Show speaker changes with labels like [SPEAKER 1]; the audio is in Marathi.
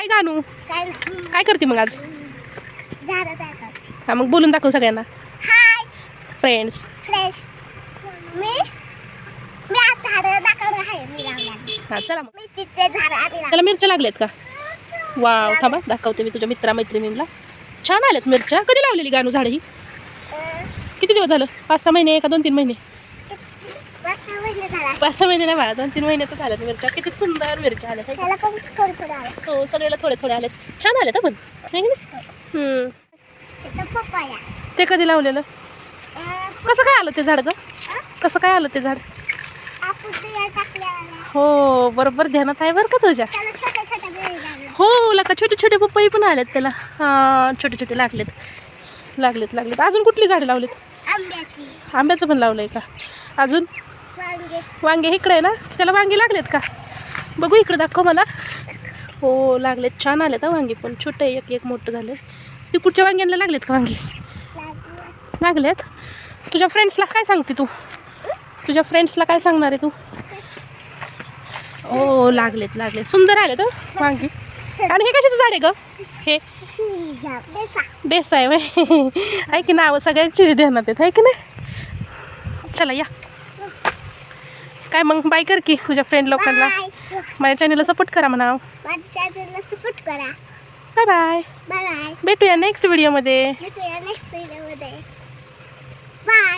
[SPEAKER 1] हाय गानू, काय करते मग आज? हा मग बोलून दाखव सगळ्यांना.
[SPEAKER 2] Hi
[SPEAKER 1] friends.
[SPEAKER 2] फ्रेश मी आज झाडं दाखवणार आहे. मी लावणार
[SPEAKER 1] हा चला मग.
[SPEAKER 2] मी तिथे झाडं आधी
[SPEAKER 1] त्याला मिरच्या लागल्यात का? वाव, थांबा दाखवते मी तुझ्या मित्रांना. छान आल्यात मिरच्या. कधी लावलेली गानू झाड ही? किती दिवस झालं? 5-6 महिने का 2-3 महिने? 5-6 महिने नाही बाळा, 2-3 महिने तर झाल्यात मिरच्या. किती सुंदर मिरच्या आल्यात.
[SPEAKER 2] त्याला पण थोडं आलं.
[SPEAKER 1] हो सगळ्याला थोडे आलेत. छान आलेत पण है की नाही?
[SPEAKER 2] पप्पाया
[SPEAKER 1] ते कधी लावलेलं? कसं काय आलं ते झाड ग? कसं काय आलं ते झाड?
[SPEAKER 2] आपण ते टाकल्या
[SPEAKER 1] हो बरोबर ध्यानात आहे बरं का तुझ्या.
[SPEAKER 2] त्याला छोटे छोटे बेळ लागले.
[SPEAKER 1] हो लका छोटे छोटे पपई पण आलेत त्याला. हां छोटे छोटे लागलेत. अजून कुठली झाडं लावलीत?
[SPEAKER 2] आंब्याची.
[SPEAKER 1] आंब्याचं पण लावलंय का? अजून
[SPEAKER 2] वांगे.
[SPEAKER 1] वांगे इकडे आहे ना? त्याला वांगे लागलेत का? बघू इकडे दाखव मला. हो लागलेत, छान आलेत हा वांगे पण. छोटे एक मोठं झालं. ती कुठच्या वांग्यांना लागलेत का वांगे? लागलेत. तुझ्या फ्रेंड्सला काय सांगते तू? तुझ्या फ्रेंड्सला काय सांगणार आहे तू? हो लागलेत सुंदर आलेत वांगी. आणि हे कशाचं झाड आहे ग? हे डेसा आहे वय. आहे की नाव सगळ्यांची ध्यानात आहेत आहे की नाही? चला या. काय मग बाय कर की तुझ्या फ्रेंड लोकांना. माझ्या चॅनलला सपोर्ट करा म्हणा.
[SPEAKER 2] माझ्या चॅनलला सपोर्ट करा.
[SPEAKER 1] Bye bye.
[SPEAKER 2] Bye bye.
[SPEAKER 1] भेटूया नेक्स्ट व्हिडिओमध्ये.
[SPEAKER 2] भेटूया नेक्स्ट व्हिडिओमध्ये. बाय.